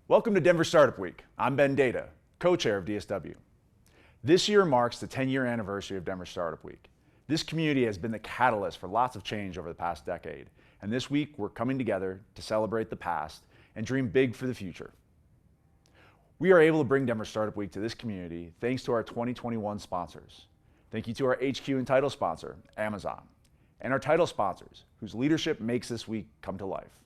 Welcome to Denver Startup Week. I'm Ben Data, co-chair of DSW. This year marks the 10-year anniversary of Denver Startup Week. This community has been the catalyst for lots of change over the past decade, and this week we're coming together to celebrate the past and dream big for the future. We are able to bring Denver Startup Week to this community thanks to our 2021 sponsors. Thank you to our HQ and title sponsor, Amazon, and our title sponsors, whose leadership makes this week come to life.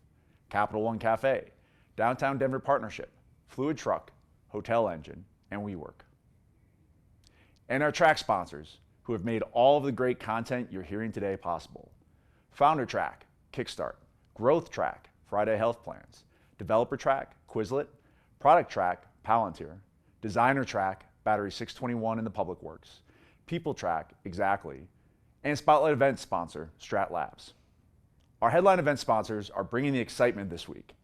Capital One Cafe, Downtown Denver Partnership, Fluid Truck, Hotel Engine, and WeWork. And our track sponsors, who have made all of the great content you're hearing today possible. Founder Track, Kickstart, Growth Track, Friday Health Plans, Developer Track, Quizlet, Product Track, Palantir, Designer Track, Battery 621 in the Public Works, People Track, Exactly, and Spotlight event sponsor, Strat Labs. Our headline event sponsors are bringing the excitement this week.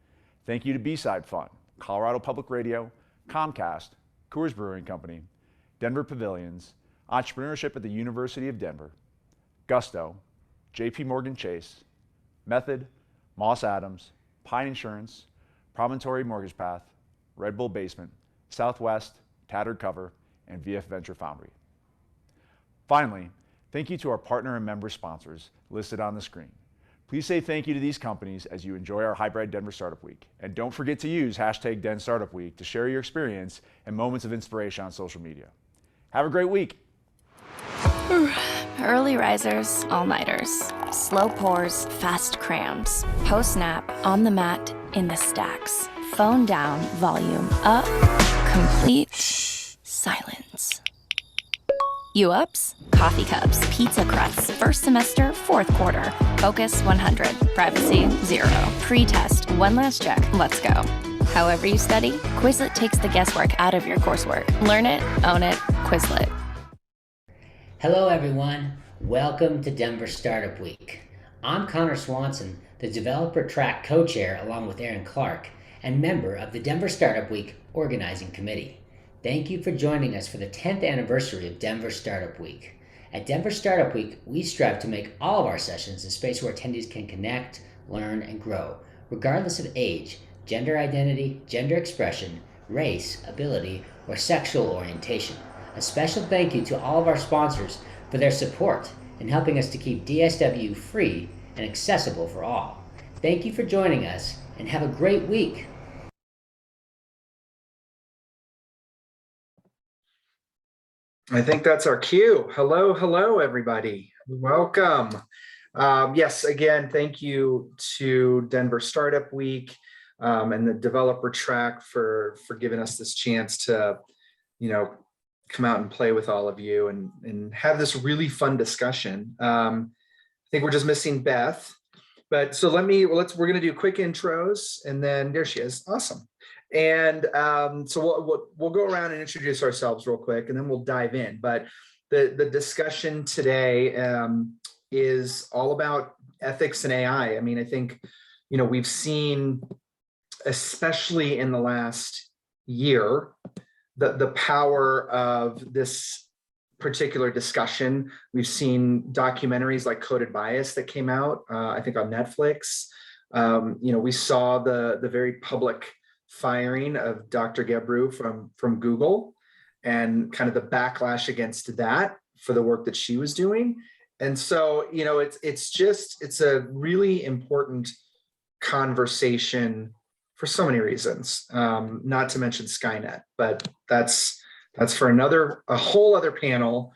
Thank you to B-Side Fun, Colorado Public Radio, Comcast, Coors Brewing Company, Denver Pavilions, Entrepreneurship at the University of Denver, Gusto, JP Morgan Chase, Method, Moss Adams, Pine Insurance, Promontory Mortgage Path, Red Bull Basement, Southwest, Tattered Cover, and VF Venture Foundry. Finally, thank you to our partner and member sponsors listed on the screen. Please say thank you to these companies as you enjoy our hybrid Denver Startup Week. And don't forget to use hashtag Den Startup Week to share your experience and moments of inspiration on social media. Have a great week. Early risers, all-nighters, slow pours, fast crams, post-nap, on the mat, in the stacks, phone down, volume up, complete silence. You ups? Coffee cups, pizza crusts, first semester, fourth quarter, focus 100, privacy 0, pre-test, one last check, let's go. However you study, Quizlet takes the guesswork out of your coursework. Learn it, own it, Quizlet. Hello everyone, welcome to Denver Startup Week. I'm Connor Swanson, the Developer Track co-chair along with Aaron Clark, and member of the Denver Startup Week Organizing Committee. Thank you for joining us for the 10th anniversary of Denver Startup Week. At Denver Startup Week, we strive to make all of our sessions a space where attendees can connect, learn, and grow, regardless of age, gender identity, gender expression, race, ability, or sexual orientation. A special thank you to all of our sponsors for their support in helping us to keep DSW free and accessible for all. Thank you for joining us, and have a great week. I think that's our cue. Hello, everybody. Welcome. Yes, again, thank you to Denver Startup Week and the Developer Track for giving us this chance to, come out and play with all of you and have this really fun discussion. I think we're just missing Beth, but so we're going to do quick intros, and then there she is. Awesome. And so we'll go around and introduce ourselves real quick, and then we'll dive in. But the discussion today is all about ethics and AI. I mean, I think, we've seen, especially in the last year, the power of this particular discussion. We've seen documentaries like Coded Bias that came out, I think on Netflix. We saw the very public firing of Dr. Gebru from Google, and kind of the backlash against that for the work that she was doing. And so, it's a really important conversation for so many reasons, not to mention Skynet, but that's for a whole other panel.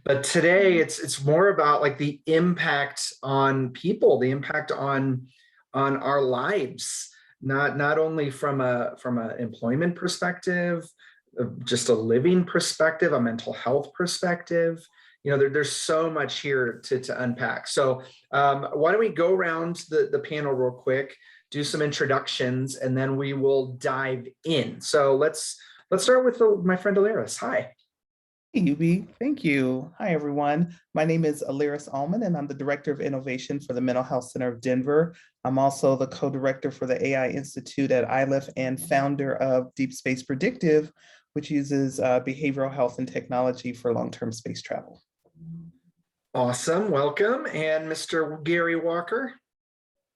But today it's more about like the impact on people, the impact on our lives. Not only from a employment perspective, just a living perspective, a mental health perspective. There's so much here to unpack. So why don't we go around the panel real quick, do some introductions, and then we will dive in. So let's start with my friend Alaris. Hi. Hey, Yubi. Thank you. Hi, everyone. My name is Alaris Allman, and I'm the Director of Innovation for the Mental Health Center of Denver. I'm also the co-director for the AI Institute at ILIF and founder of Deep Space Predictive, which uses behavioral health and technology for long-term space travel. Awesome. Welcome. And Mr. Gary Walker.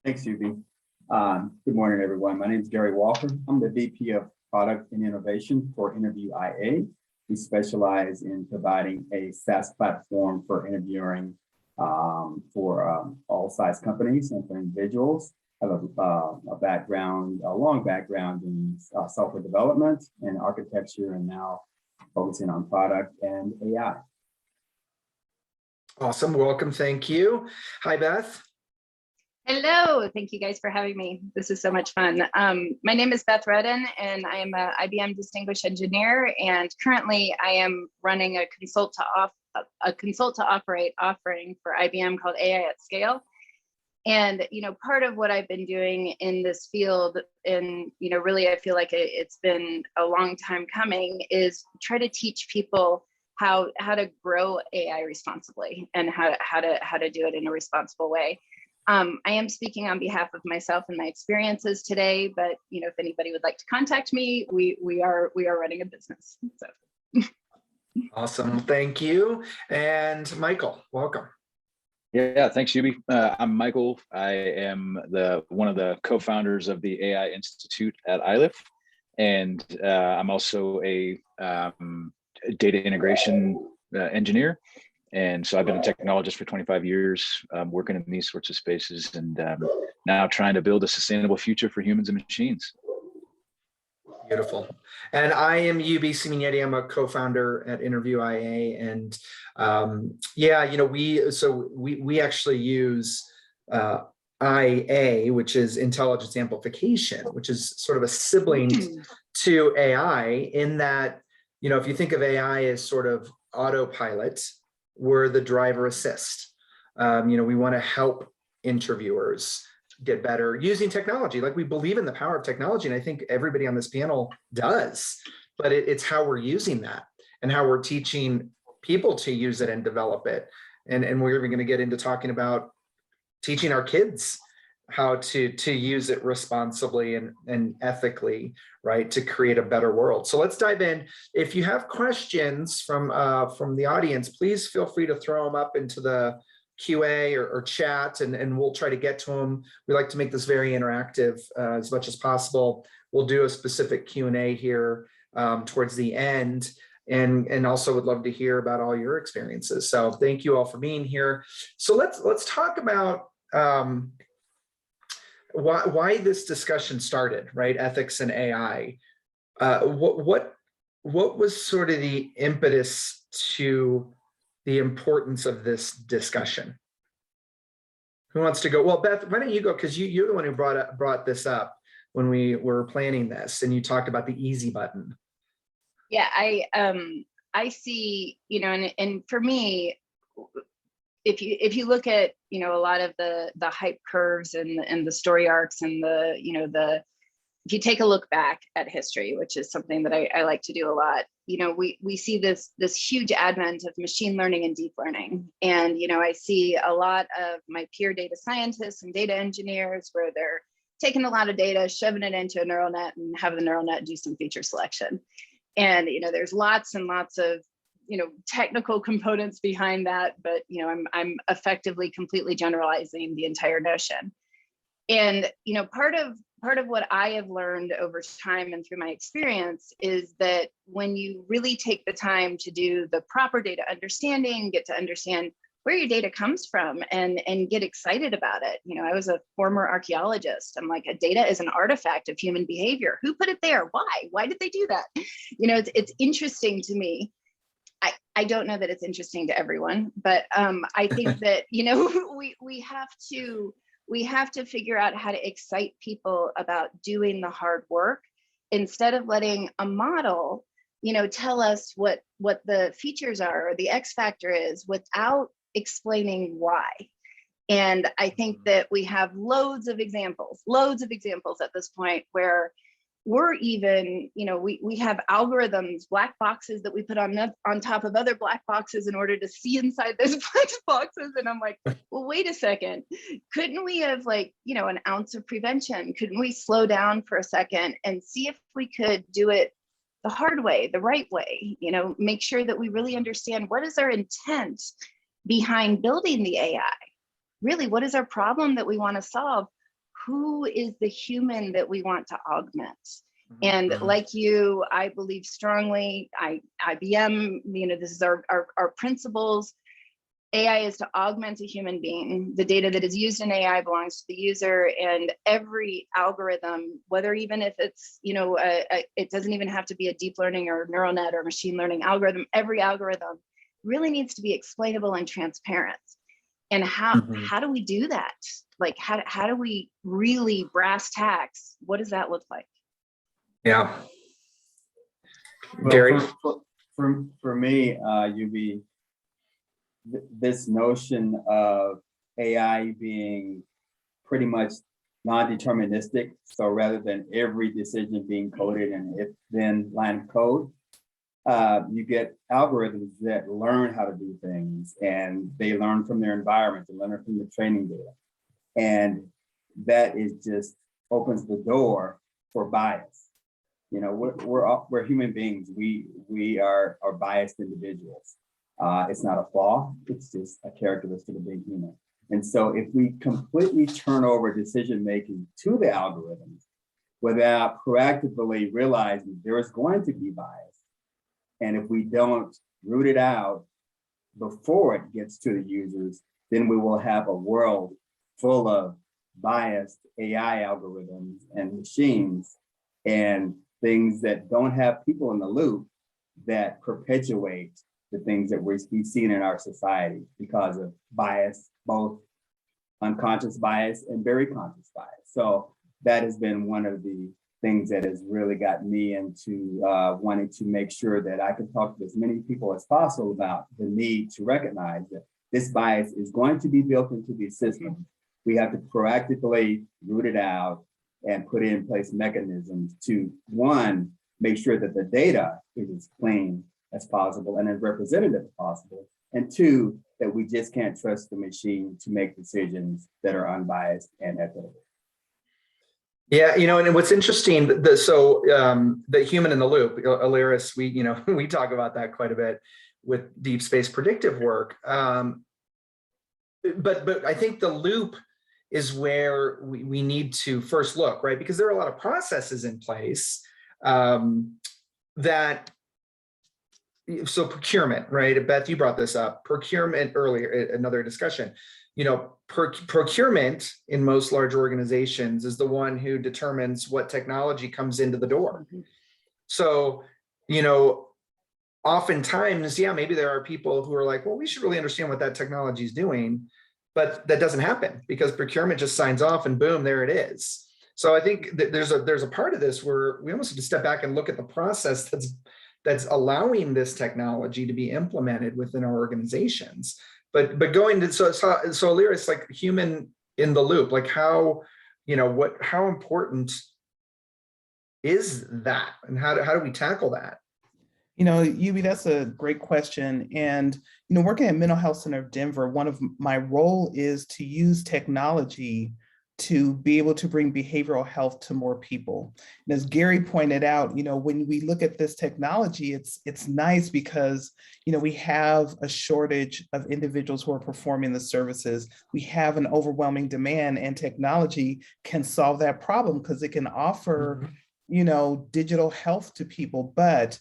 Thanks, Yubi. Good morning, everyone. My name is Gary Walker. I'm the VP of Product and Innovation for Interview IA. We specialize in providing a SaaS platform for interviewing for all size companies and for individuals. I have a long background in software development and architecture, and now focusing on product and AI. Awesome. Welcome. Thank you. Hi, Beth. Hello, thank you guys for having me. This is so much fun. My name is Beth Redden, and I am a IBM Distinguished Engineer, and currently I am running a consult to operate offering for IBM called AI at Scale. And part of what I've been doing in this field, and really I feel like it's been a long time coming, is try to teach people how to grow AI responsibly and how to do it in a responsible way. I am speaking on behalf of myself and my experiences today, but if anybody would like to contact me, we are running a business. So. Awesome, thank you. And Michael, welcome. Yeah, thanks, Yubi. I'm Michael. I am one of the co-founders of the AI Institute at iLift, and I'm also a data integration engineer. And so I've been a technologist for 25 years, working in these sorts of spaces, and now trying to build a sustainable future for humans and machines. Beautiful. And I am Yubi Siminetti. I'm a co-founder at Interview IA, and we actually use IA, which is intelligence amplification, which is sort of a sibling to AI, in that if you think of AI as sort of autopilot, we're the driver assist. We want to help interviewers get better using technology. Like, we believe in the power of technology, and I think everybody on this panel does, but it's how we're using that and how we're teaching people to use it and develop it. And we're even going to get into talking about teaching our kids how to use it responsibly and ethically, right, to create a better world. So let's dive in. If you have questions from the audience, please feel free to throw them up into the QA or chat, and we'll try to get to them. We like to make this very interactive as much as possible. We'll do a specific Q&A here towards the end, and also would love to hear about all your experiences. So thank you all for being here. So let's talk about why this discussion started, right? Ethics and AI. What was sort of the impetus to the importance of this discussion? Who wants to go? Well, Beth, why don't you go? Because you're the one who brought this up when we were planning this, and you talked about the easy button. Yeah, I see, and for me, if you look at a lot of the hype curves and the story arcs and if you take a look back at history, which is something that I like to do a lot, we see this huge advent of machine learning and deep learning. And I see a lot of my peer data scientists and data engineers where they're taking a lot of data, shoving it into a neural net, and having the neural net do some feature selection. And there's lots and lots of technical components behind that, but I'm effectively completely generalizing the entire notion. And part of what I have learned over time and through my experience is that when you really take the time to do the proper data understanding, get to understand where your data comes from, and get excited about it. I was a former archaeologist. I'm like, data is an artifact of human behavior. Who put it there? Why did they do that? It's interesting to me. I don't know that it's interesting to everyone, but I think that we have to figure out how to excite people about doing the hard work, instead of letting a model tell us what the features are or the X factor is without explaining why. And I think that we have loads of examples at this point where we're even, we have algorithms, black boxes that we put on top of other black boxes in order to see inside those black boxes. And I'm like, well, wait a second. Couldn't we have an ounce of prevention? Couldn't we slow down for a second and see if we could do it the hard way, the right way? Make sure that we really understand what is our intent behind building the AI. Really, what is our problem that we want to solve? who is the human that we want to augment? And like you, I believe strongly, IBM, this is our principles. AI is to augment a human being. The data that is used in AI belongs to the user, and every algorithm, whether even if it's, it doesn't even have to be a deep learning or neural net or machine learning algorithm, every algorithm really needs to be explainable and transparent. And how do we do that? Like, how do we really brass tacks? What does that look like? Yeah. Well, Gary? For me, this notion of AI being pretty much non-deterministic, so rather than every decision being coded in if then line of code, you get algorithms that learn how to do things, and they learn from their environment, they learn from the training data. And that is just opens the door for bias. We're human beings. We are biased individuals. It's not a flaw. It's just a characteristic of being human. And so if we completely turn over decision-making to the algorithms without proactively realizing there is going to be bias, and if we don't root it out before it gets to the users, then we will have a world full of biased AI algorithms and machines and things that don't have people in the loop that perpetuate the things that we've seen in our society because of bias, both unconscious bias and very conscious bias. So that has been one of the things that has really got me into wanting to make sure that I can talk to as many people as possible about the need to recognize that this bias is going to be built into the system. We have to proactively root it out and put in place mechanisms to, one, make sure that the data is as clean as possible and as representative as possible, and two, that we just can't trust the machine to make decisions that are unbiased and equitable. Yeah, and what's interesting, the human in the loop, Aliris, we talk about that quite a bit with deep space predictive work. But I think the loop is where we need to first look, right? Because there are a lot of processes in place so procurement, right? Beth, you brought this up, procurement earlier, another discussion. Procurement in most large organizations is the one who determines what technology comes into the door. So, oftentimes, maybe there are people who are like, well, we should really understand what that technology is doing, but that doesn't happen because procurement just signs off and boom, there it is. So I think that there's a part of this where we almost have to step back and look at the process that's allowing this technology to be implemented within our organizations. But going to so Aliris, like human in the loop, like how important is that, and how do we tackle that? Yubi, that's a great question. And, working at Mental Health Center of Denver, one of my role is to use technology to be able to bring behavioral health to more people. And as Gary pointed out, when we look at this technology, it's nice because, we have a shortage of individuals who are performing the services. We have an overwhelming demand, and technology can solve that problem because it can offer, digital health to people. But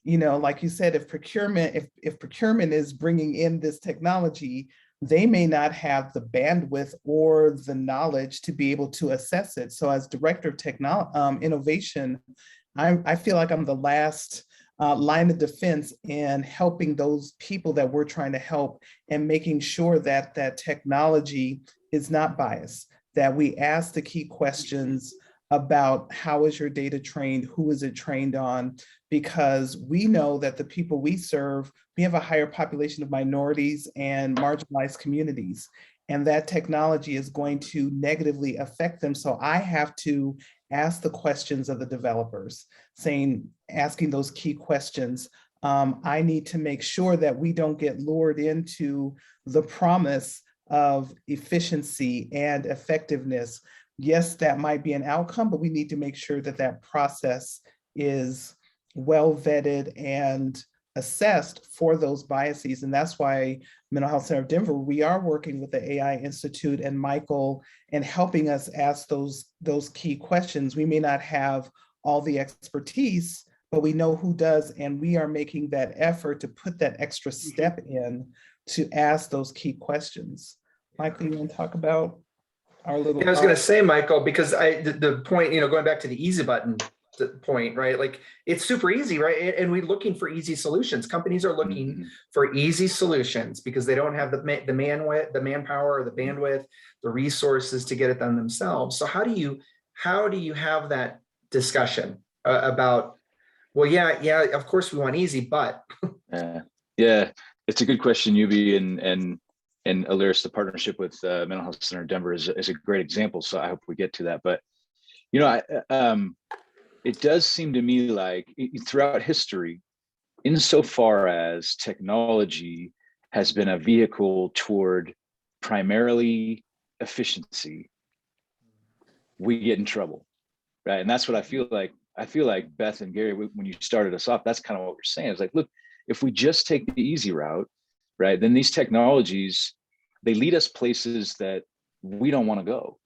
like you said, if procurement is bringing in this technology, they may not have the bandwidth or the knowledge to be able to assess it. So as director of innovation, I feel like I'm the last line of defense in helping those people that we're trying to help and making sure that that technology is not biased, that we ask the key questions about how is your data trained, who is it trained on, because we know that the people we serve, we have a higher population of minorities and marginalized communities, and that technology is going to negatively affect them. So I have to ask the questions of the developers, asking those key questions. I need to make sure that we don't get lured into the promise of efficiency and effectiveness. Yes, that might be an outcome, but we need to make sure that that process is well vetted and assessed for those biases. And that's why Mental Health Center of Denver, we are working with the AI Institute and Michael and helping us ask those key questions. We may not have all the expertise, but we know who does, and we are making that effort to put that extra step in to ask those key questions. Michael, you want to talk about our little— Yeah, I was going to say, Michael, because the point, going back to the easy button point, right? Like, it's super easy, right? And we're looking for easy solutions. Companies are looking for easy solutions because they don't have the manpower, or the bandwidth, the resources to get it done themselves. So how do you have that discussion about, well, yeah, of course we want easy, but yeah, it's a good question, Yubi, and Aliris. The partnership with Mental Health Center Denver is a great example. So I hope we get to that. But it does seem to me like throughout history, insofar as technology has been a vehicle toward primarily efficiency, we get in trouble, right? And that's what I feel like. I feel like Beth and Gary, when you started us off, that's kind of what we're saying. It's like, look, if we just take the easy route, right, then these technologies, they lead us places that we don't want to go,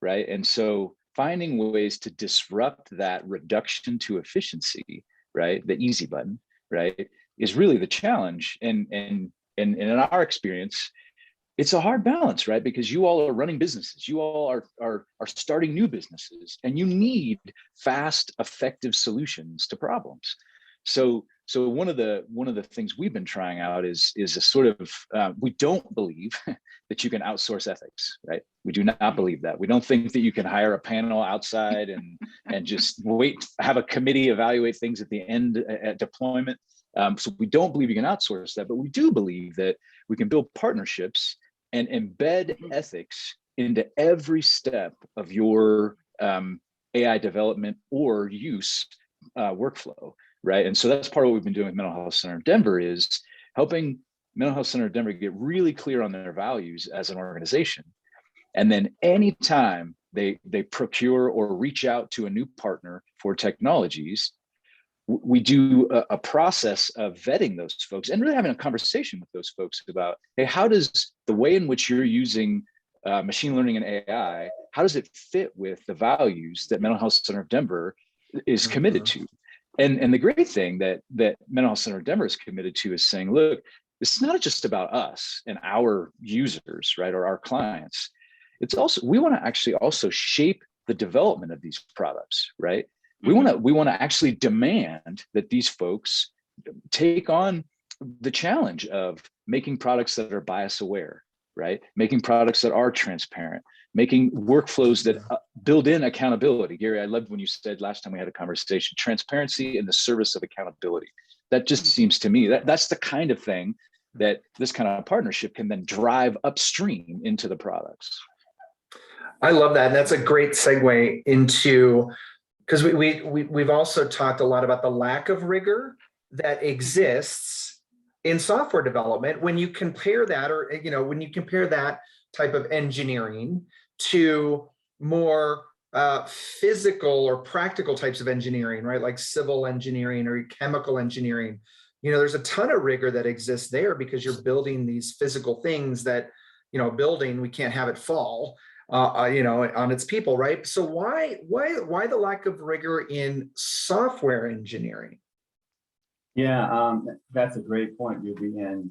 right? And so finding ways to disrupt that reduction to efficiency, right, the easy button, right, is really the challenge. And in our experience, it's a hard balance, right? Because you all are running businesses, you all are starting new businesses, and you need fast, effective solutions to problems. So one of the things we've been trying out is a sort of we don't believe that you can outsource ethics, right? We do not believe that. We don't think that you can hire a panel outside and just have a committee evaluate things at the end at deployment. So we don't believe you can outsource that, but we do believe that we can build partnerships and embed ethics into every step of your AI development or use workflow, right? And so that's part of what we've been doing with Mental Health Center of Denver, is helping Mental Health Center of Denver get really clear on their values as an organization. And then anytime they procure or reach out to a new partner for technologies, we do a process of vetting those folks and really having a conversation with those folks about, hey, how does the way in which you're using machine learning and AI, how does it fit with the values that Mental Health Center of Denver is committed to? And the great thing that Mental Health Center of Denver is committed to is saying, look, this is not just about us and our users, right, or our clients. It's also, we want to actually also shape the development of these products, right? We want to actually demand that these folks take on the challenge of making products that are bias aware, right? Making products that are transparent, making workflows that build in accountability. Gary, I loved when you said last time we had a conversation, transparency in the service of accountability. That just seems to me that's the kind of thing that this kind of partnership can then drive upstream into the products. I love that. And that's a great segue into, because we've also talked a lot about the lack of rigor that exists in software development when you compare that, or when you compare that type of engineering to more physical or practical types of engineering, right? Like civil engineering or chemical engineering. There's a ton of rigor that exists there because you're building these physical things that, building, we can't have it fall. On its people, right? So why the lack of rigor in software engineering? Yeah, that's a great point, Yubi. And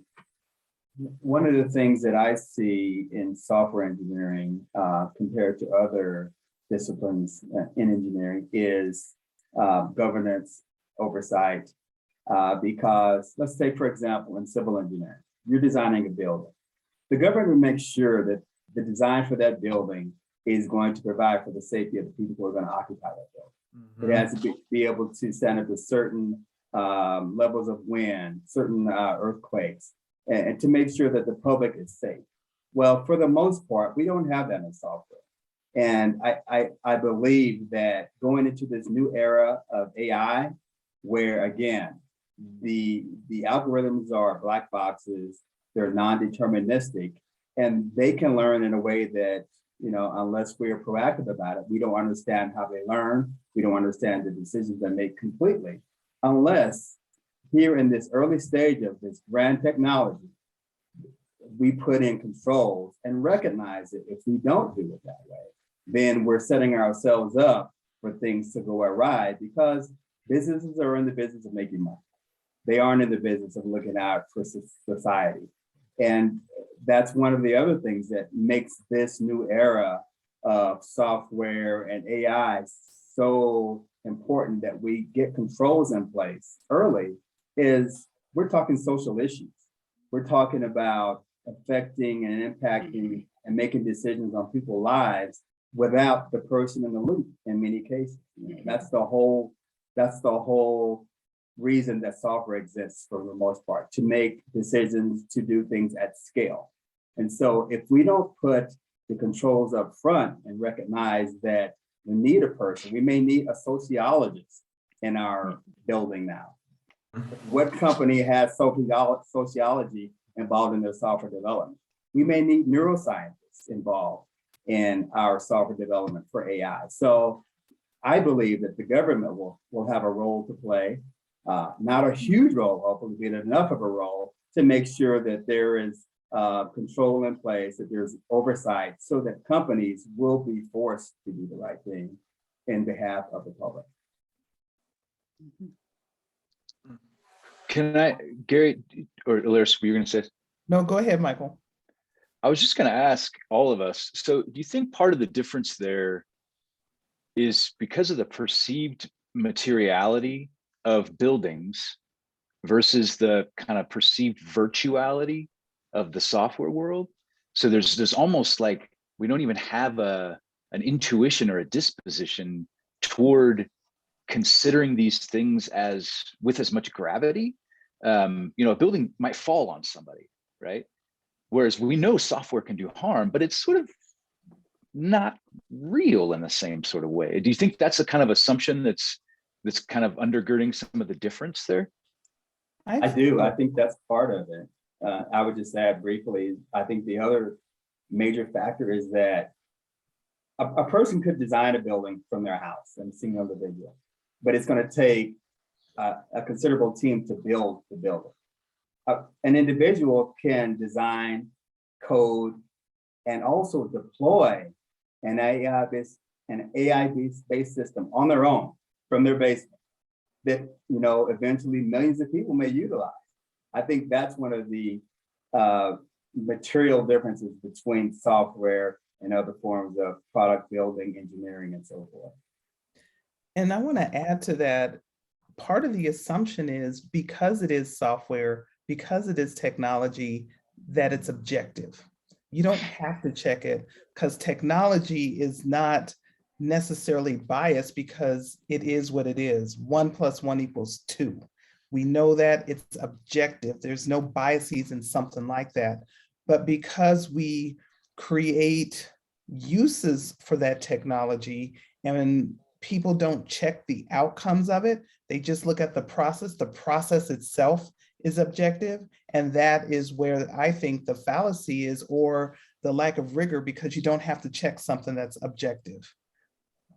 one of the things that I see in software engineering compared to other disciplines in engineering is governance, oversight, because let's take, for example, in civil engineering, you're designing a building. The government makes sure that the design for that building is going to provide for the safety of the people who are going to occupy that building. It has to be able to stand up to certain levels of wind, certain earthquakes, and to make sure that the public is safe. Well, for the most part, we don't have that in software. And I believe that going into this new era of AI, where again, the algorithms are black boxes, they're non-deterministic, and they can learn in a way that, unless we're proactive about it, we don't understand how they learn. We don't understand the decisions they make completely, unless here in this early stage of this grand technology, we put in controls and recognize it. If we don't do it that way, then we're setting ourselves up for things to go awry, because businesses are in the business of making money. They aren't in the business of looking out for society. And that's one of the other things that makes this new era of software and AI so important, that we get controls in place early. Is we're talking social issues. We're talking about affecting and impacting and making decisions on people's lives without the person in the loop in many cases. That's the whole reason that software exists for the most part, to make decisions, to do things at scale. And so if we don't put the controls up front and recognize that we need a person, we may need a sociologist in our building now. What company has sociology involved in their software development? We may need neuroscientists involved in our software development for AI. So I believe that the government will have a role to play, not a huge role, hopefully, but enough of a role to make sure that there is control in place, that there's oversight, so that companies will be forced to do the right thing in behalf of the public. Can I, Gary or Alaris, were you going to say? No, go ahead, Michael. I was just going to ask all of us. So do you think part of the difference there is because of the perceived materiality of buildings versus the kind of perceived virtuality of the software world? So there's almost like we don't even have an intuition or a disposition toward considering these things as with as much gravity. You know, a building might fall on somebody, right? Whereas we know software can do harm, but it's sort of not real in the same sort of way. Do you think that's a kind of assumption that's kind of undergirding some of the difference there? I do. I think that's part of it. I would just add briefly, I think the other major factor is that a person could design a building from their house and single individual, but it's going to take a considerable team to build the building. An individual can design, code, and also deploy an AI-based system on their own from their basement that, you know, eventually millions of people may utilize. I think that's one of the material differences between software and other forms of product building, engineering, and so forth. And I want to add to that, part of the assumption is because it is software, because it is technology, that it's objective. You don't have to check it because technology is not necessarily biased, because it is what it is. 1 + 1 = 2. We know that it's objective. There's no biases in something like that. But because we create uses for that technology and people don't check the outcomes of it, they just look at the process itself is objective. And that is where I think the fallacy is, or the lack of rigor, because you don't have to check something that's objective,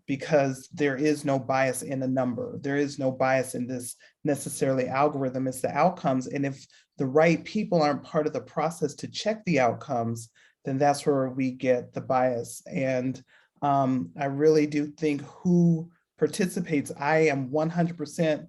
because there is no bias in a number. There is no bias in this necessarily algorithm. It's the outcomes. And if the right people aren't part of the process to check the outcomes, then that's where we get the bias. And I really do think who participates, I am 100%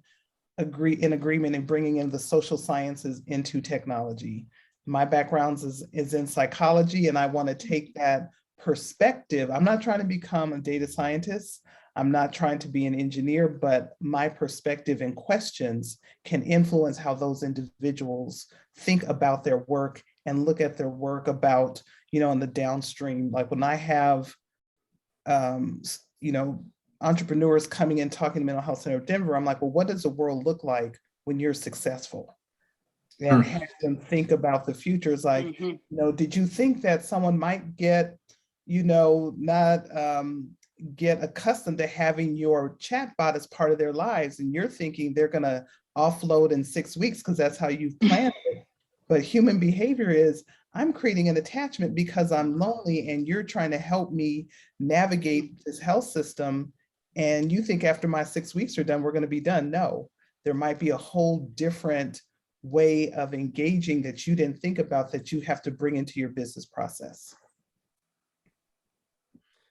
in agreement in bringing in the social sciences into technology. My background is in psychology, and I want to take that perspective. I'm not trying to become a data scientist. I'm not trying to be an engineer, but my perspective and questions can influence how those individuals think about their work and look at their work about, you know, in the downstream. Like when I have, you know, entrepreneurs coming in talking to Mental Health Center of Denver, I'm like, well, what does the world look like when you're successful? And have them think about the future. It's like, you know, did you think that someone might get, you know, not get accustomed to having your chatbot as part of their lives, and you're thinking they're going to offload in 6 weeks because that's how you've planned it. But human behavior is, I'm creating an attachment because I'm lonely, and you're trying to help me navigate this health system. And you think after my 6 weeks are done, we're going to be done. No, there might be a whole different way of engaging that you didn't think about that you have to bring into your business process.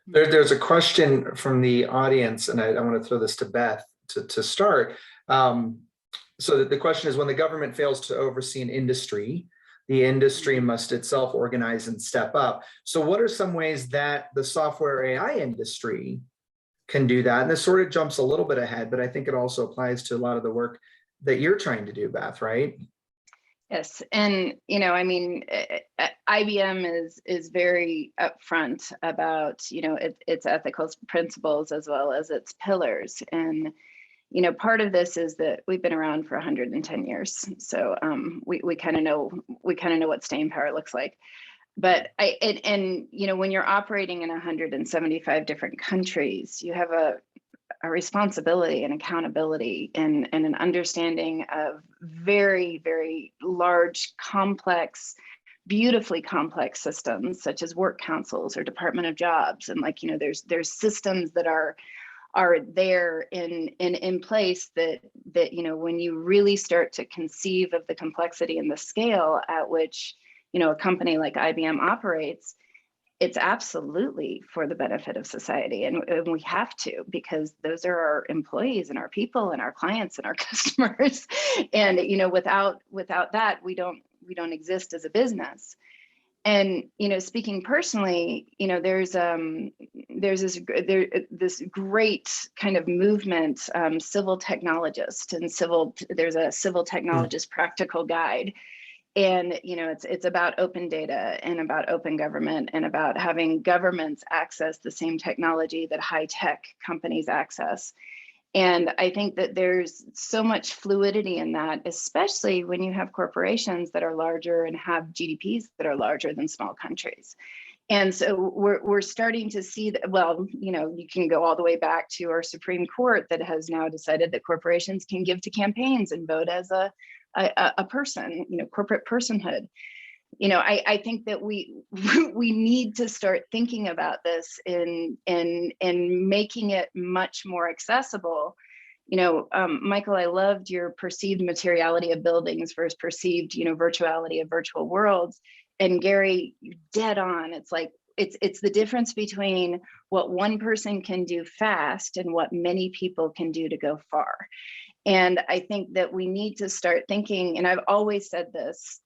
There's a question from the audience, and I want to throw this to Beth to start. So the question is, when the government fails to oversee an industry, the industry must itself organize and step up. So what are some ways that the software AI industry can do that? And this sort of jumps a little bit ahead, but I think it also applies to a lot of the work that you're trying to do, Beth, right? Yes, and I mean, IBM is very upfront about its ethical principles as well as its pillars, and part of this is that we've been around for 110 years, so we kind of know what staying power looks like. But when you're operating in 175 different countries, you have a responsibility and accountability and an understanding of very, very large, complex, beautifully complex systems such as work councils or Department of Jobs. And there's systems that are there in place that when you really start to conceive of the complexity and the scale at which a company like IBM operates, it's absolutely for the benefit of society, and we have to, because those are our employees and our people and our clients and our customers. And without that, we don't exist as a business. And speaking personally, there's this great kind of movement, civil technologist and there's a civil technologist practical guide. And it's about open data and about open government and about having governments access the same technology that high tech companies access. And I think that there's so much fluidity in that, especially when you have corporations that are larger and have GDPs that are larger than small countries. And so we're starting to see that, well, you can go all the way back to our Supreme Court that has now decided that corporations can give to campaigns and vote as a person, corporate personhood. I think that we need to start thinking about this in making it much more accessible. Michael, I loved your perceived materiality of buildings versus perceived, virtuality of virtual worlds. And Gary, you're dead on. It's like, it's the difference between what one person can do fast and what many people can do to go far. And I think that we need to start thinking, and I've always said this,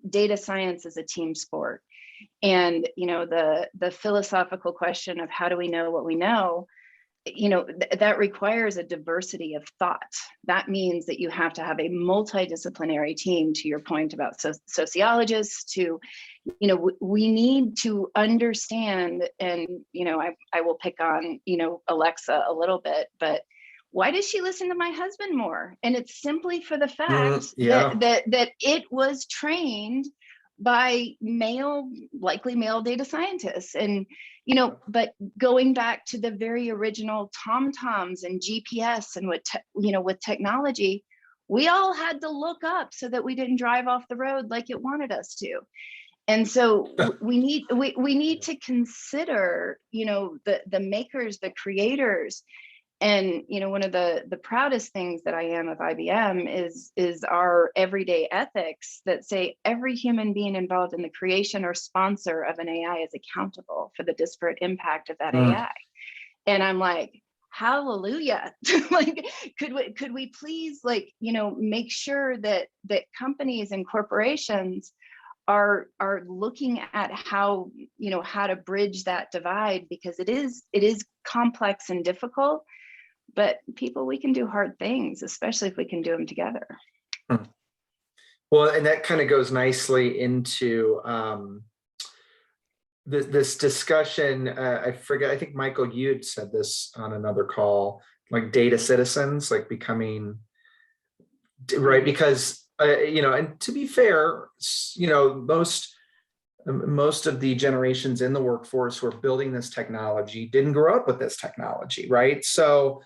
data science is a team sport. And, the philosophical question of how do we know what we know, that requires a diversity of thought. That means that you have to have a multidisciplinary team, to your point about sociologists, we need to understand, and, I will pick on, Alexa a little bit, but why does she listen to my husband more? And it's simply for the fact that it was trained by likely male data scientists. And, but going back to the very original TomToms and GPS and with technology, we all had to look up so that we didn't drive off the road like it wanted us to. And so we need to consider, the makers, the creators. And one of the proudest things that I am of IBM is our everyday ethics that say every human being involved in the creation or sponsor of an AI is accountable for the disparate impact of that AI. And I'm like, hallelujah! Like, could we please make sure that companies and corporations are looking at how to bridge that divide, because it is complex and difficult. But people, we can do hard things, especially if we can do them together. Well, and that kind of goes nicely into this discussion. I forget, I think Michael, you'd said this on another call, like data citizens, like becoming, right? Because, and to be fair, most of the generations in the workforce who are building this technology didn't grow up with this technology, right? So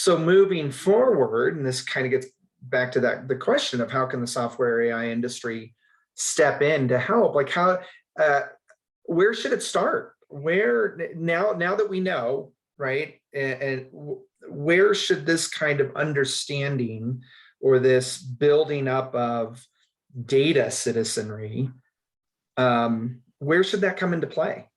moving forward, and this kind of gets back to the question of how can the software AI industry step in to help? Like where should it start? Where now that we know right? And where should this kind of understanding or this building up of data citizenry, where should that come into play?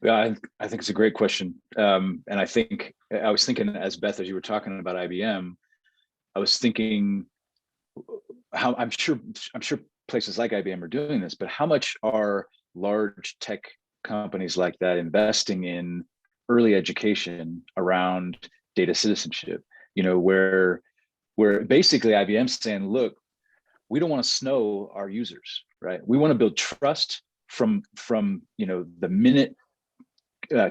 Yeah, I think it's a great question. And I think I was thinking, as Beth, as you were talking about IBM, I was thinking how I'm sure places like IBM are doing this, but how much are large tech companies like that investing in early education around data citizenship? You know, where basically IBM's saying, look, we don't want to snow our users, right? We want to build trust from you know, the minute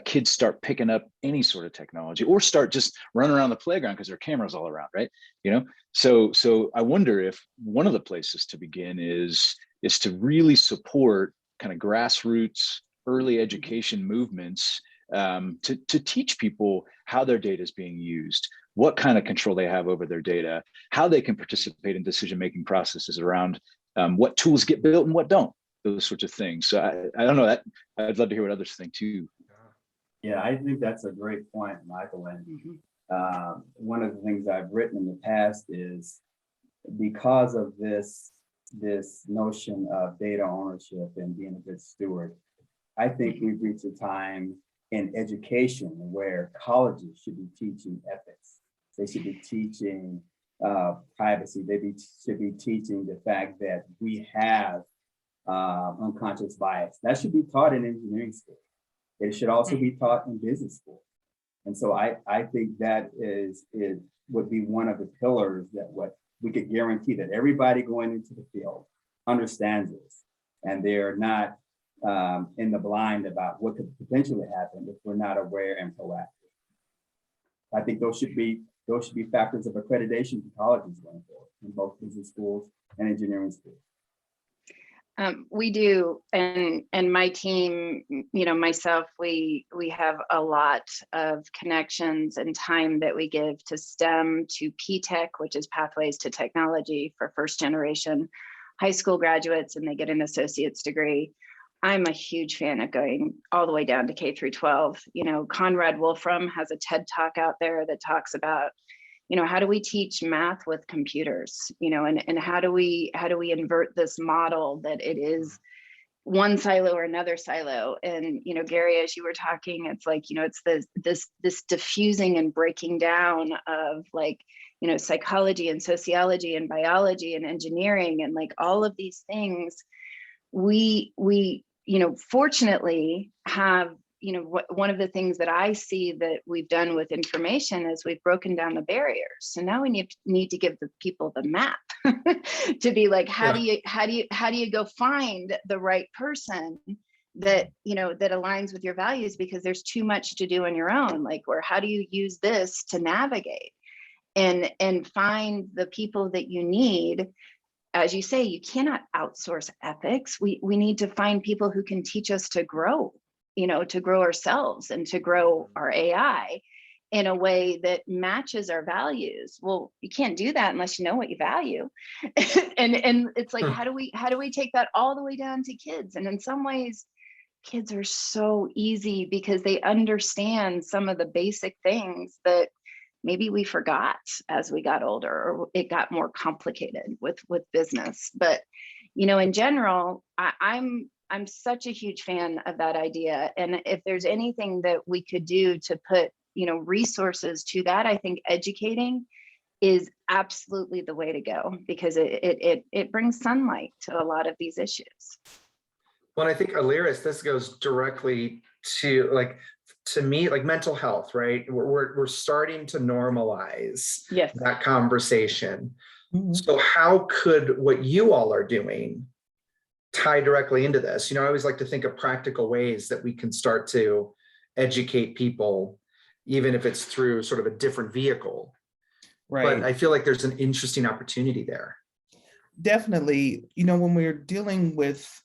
kids start picking up any sort of technology or start just running around the playground because there are cameras all around, right? You know, so I wonder if one of the places to begin is to really support kind of grassroots early education movements, to teach people how their data is being used, what kind of control they have over their data, how they can participate in decision-making processes around what tools get built and what don't, those sorts of things. So I don't know, that I'd love to hear what others think too. Yeah, I think that's a great point, Michael. And one of the things I've written in the past is because of this notion of data ownership and being a good steward, I think we've reached a time in education where colleges should be teaching ethics. They should be teaching privacy. They should be teaching the fact that we have unconscious bias. That should be taught in engineering school. It should also be taught in business school. And so I think that would be one of the pillars that what we could guarantee that everybody going into the field understands this, and they're not in the blind about what could potentially happen if we're not aware and proactive. I think those should be factors of accreditation to colleges going forward in both business schools and engineering schools. We do, and my team, you know, myself, we have a lot of connections and time that we give to STEM, to P-Tech, which is Pathways to Technology for first generation high school graduates, and they get an associate's degree. I'm a huge fan of going all the way down to K through 12. You know, Conrad Wolfram has a TED Talk out there that talks about, you know, how do we teach math with computers, you know, and how do we invert this model that it is one silo or another silo. And, you know, Gary, as you were talking, it's like, you know, it's this diffusing and breaking down of, like, you know, psychology and sociology and biology and engineering and like all of these things. We you know, fortunately have, you know, one of the things that I see that we've done with information is we've broken down the barriers. So now we need to give the people the map to be like, how do you go find the right person that, you know, that aligns with your values, because there's too much to do on your own. Like, or how do you use this to navigate and find the people that you need? As you say, you cannot outsource ethics. We need to find people who can teach us to grow, you know, to grow ourselves and to grow our AI in a way that matches our values. Well, you can't do that unless you know what you value. and it's like, how do we take that all the way down to kids? And in some ways, kids are so easy because they understand some of the basic things that maybe we forgot as we got older, or it got more complicated with business. But, you know, in general, I'm such a huge fan of that idea. And if there's anything that we could do to put, you know, resources to that, I think educating is absolutely the way to go, because it brings sunlight to a lot of these issues. Well, I think, Aliris, this goes directly to, like, to me, like mental health, right? We're starting to normalize that conversation. Mm-hmm. So how could what you all are doing tie directly into this? You know, I always like to think of practical ways that we can start to educate people, even if it's through sort of a different vehicle. Right. But I feel like there's an interesting opportunity there. Definitely. You know, when we're dealing with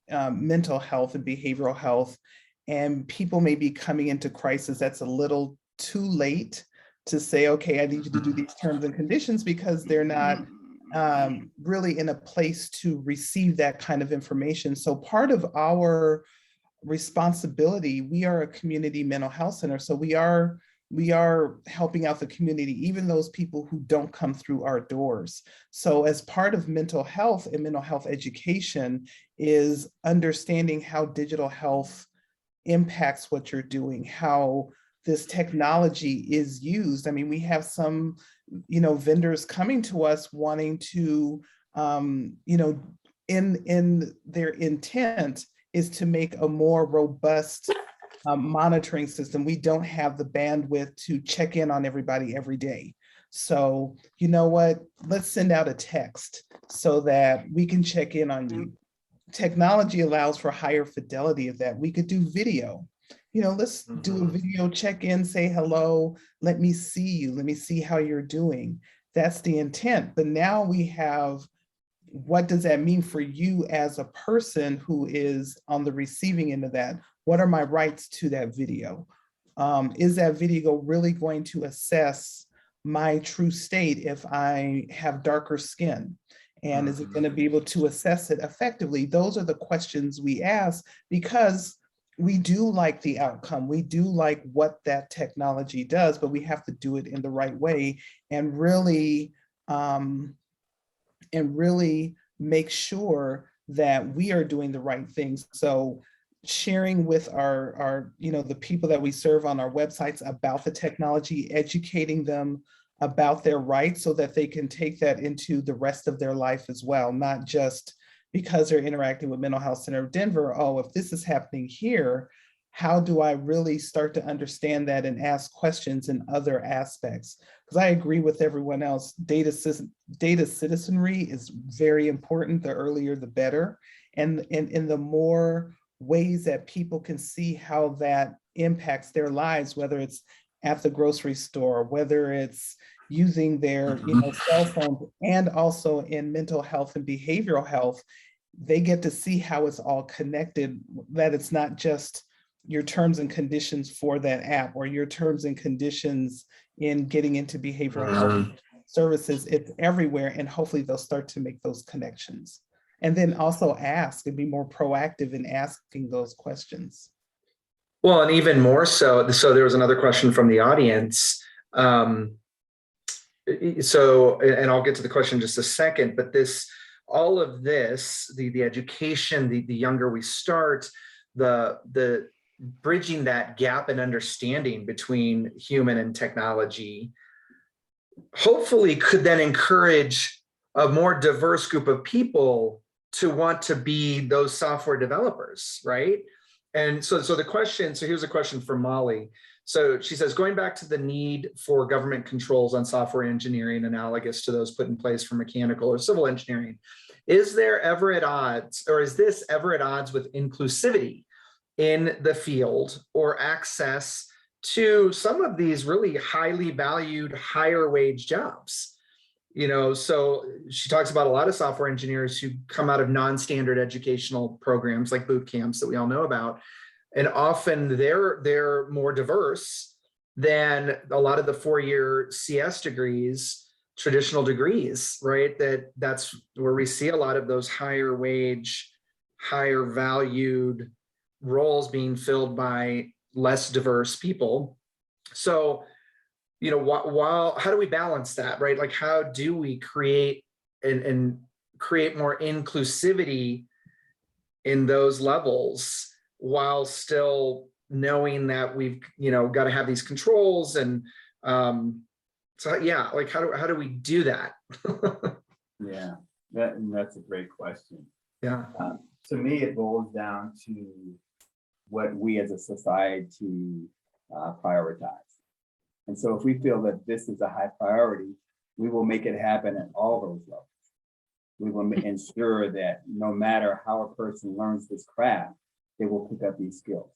mental health and behavioral health, and people may be coming into crisis, that's a little too late to say, okay, I need you to do these terms and conditions, because they're not really in a place to receive that kind of information. So part of our responsibility. We are a community mental health center, so we are helping out the community, even those people who don't come through our doors. So as part of mental health and mental health education is understanding how digital health impacts what you're doing, how this technology is used. I mean, we have some, vendors coming to us wanting to, in their intent is to make a more robust monitoring system. We don't have the bandwidth to check in on everybody every day. So you know what? Let's send out a text so that we can check in on you. Technology allows for higher fidelity of that. We could do video. Let's do a video check-in, say hello, let me see you, let me see how you're doing. That's the intent. But now we have, what does that mean for you as a person who is on the receiving end of that? What are my rights to that video? Is that video really going to assess my true state if I have darker skin? And is it going to be able to assess it effectively? Those are the questions we ask, because we do like the outcome. We do like what that technology does, but we have to do it in the right way and really make sure that we are doing the right things. So sharing with our the people that we serve on our websites about the technology, educating them about their rights so that they can take that into the rest of their life as well, not just because they're interacting with Mental Health Center of Denver. Oh, if this is happening here, how do I really start to understand that and ask questions in other aspects? Because I agree with everyone else, data citizenry is very important. The earlier, the better. And in the more ways that people can see how that impacts their lives, whether it's at the grocery store, whether it's using their cell phones, and also in mental health and behavioral health, they get to see how it's all connected, that it's not just your terms and conditions for that app or your terms and conditions in getting into behavioral health services. It's everywhere, and hopefully they'll start to make those connections. And then also ask and be more proactive in asking those questions. Well, and even more so there was another question from the audience. And I'll get to the question in just a second, but all of this, the education, the younger we start, the bridging that gap in understanding between human and technology, hopefully could then encourage a more diverse group of people to want to be those software developers, right? And so here's a question from Molly. So she says, going back to the need for government controls on software engineering analogous to those put in place for mechanical or civil engineering, is this ever at odds with inclusivity in the field or access to some of these really highly valued, higher wage jobs? So she talks about a lot of software engineers who come out of non-standard educational programs like boot camps that we all know about. And often they're more diverse than a lot of the 4-year CS degrees, traditional degrees, right? That's where we see a lot of those higher wage, higher valued roles being filled by less diverse people. So, how do we balance that, right? Like, how do we create and create more inclusivity in those levels while still knowing that we've, got to have these controls and how do we do that? Yeah, that's a great question. Yeah. To me, it boils down to what we as a society prioritize. And so if we feel that this is a high priority, we will make it happen at all those levels. We will ensure that no matter how a person learns this craft, they will pick up these skills.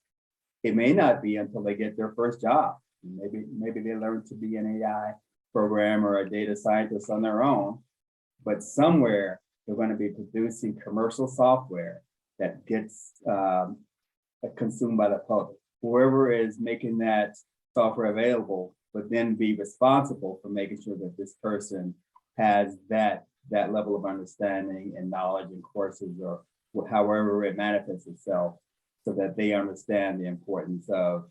It may not be until they get their first job. Maybe they learn to be an AI programmer or a data scientist on their own, but somewhere they're going to be producing commercial software that gets consumed by the public. Whoever is making that software available would then be responsible for making sure that this person has that level of understanding and knowledge in courses or however it manifests itself so that they understand the importance of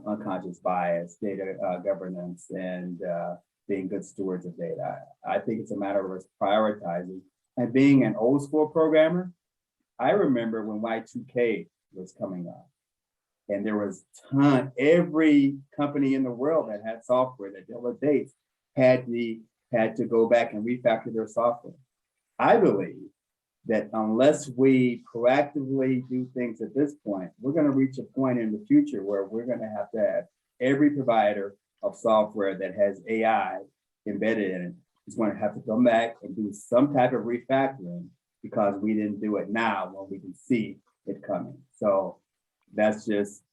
unconscious bias, data governance, and being good stewards of data. I think it's a matter of us prioritizing. And being an old school programmer, I remember when Y2K was coming up, and there was every company in the world that had software that dealt with dates had to go back and refactor their software. I believe that unless we proactively do things at this point, we're going to reach a point in the future where we're going to have every provider of software that has AI embedded in it is going to have to come back and do some type of refactoring because we didn't do it now when we can see it coming. So that's just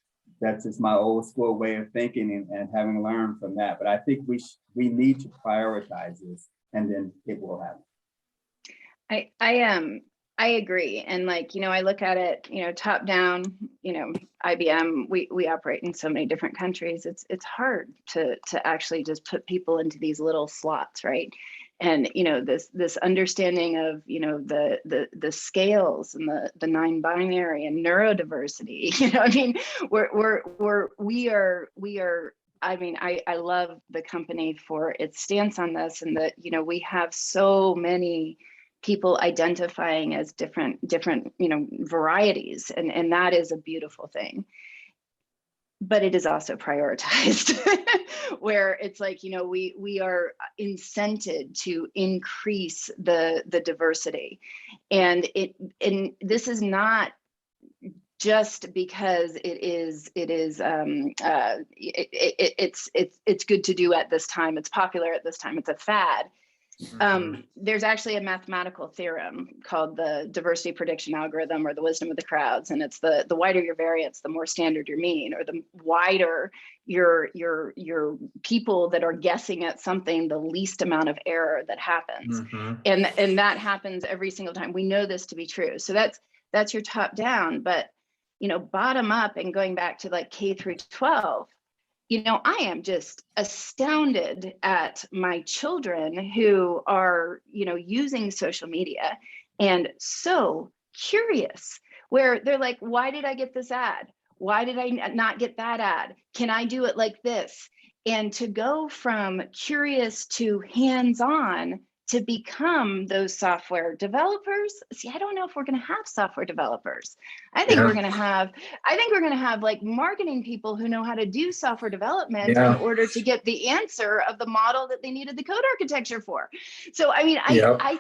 my old school way of thinking and having learned from that. But I think we need to prioritize this, and then it will happen. I agree. And like, I look at it, top down, IBM, we operate in so many different countries. It's hard to actually just put people into these little slots, right? And this understanding of the scales and the non-binary and neurodiversity. I love the company for its stance on this, and that we have so many people identifying as different varieties, and that is a beautiful thing. But it is also prioritized where it's like, we are incented to increase the diversity. And this is not just because it's good to do at this time, it's popular at this time, it's a fad. There's actually a mathematical theorem called the diversity prediction algorithm, or the wisdom of the crowds, and it's the wider your variance, the more standard your mean, or the wider your people that are guessing at something, the least amount of error that happens. And that happens every single time. We know this to be true. So that's your top down, but bottom up, and going back to like K through 12. I am just astounded at my children who are, using social media, and so curious, where they're like, why did I get this ad? Why did I not get that ad? Can I do it like this? And to go from curious to hands-on to become those software developers. See, I don't know if we're going to have software developers. I think we're going to have like marketing people who know how to do software development in order to get the answer of the model that they needed the code architecture for. So, I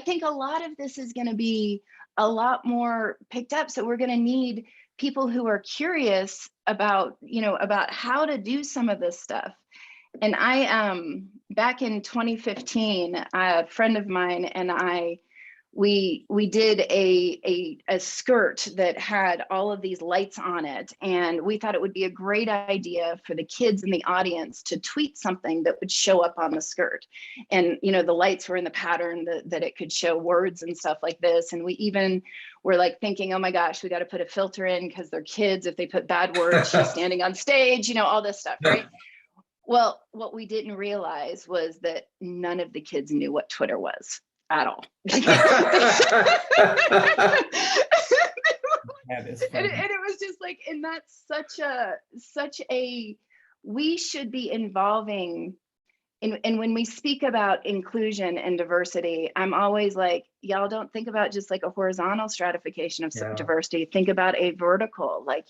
think a lot of this is going to be a lot more picked up. So we're going to need people who are curious about how to do some of this stuff. And back in 2015, a friend of mine and I, we did a skirt that had all of these lights on it, and we thought it would be a great idea for the kids in the audience to tweet something that would show up on the skirt. And the lights were in the pattern that it could show words and stuff like this. And we even were like thinking, oh my gosh, we got to put a filter in because they're kids. If they put bad words, she's standing on stage, all this stuff, right? Well, what we didn't realize was that none of the kids knew what Twitter was at all. And it was just like, and that's such a, we should be involving, and when we speak about inclusion and diversity, I'm always like, y'all don't think about just like a horizontal stratification of diversity. Think about a vertical, like,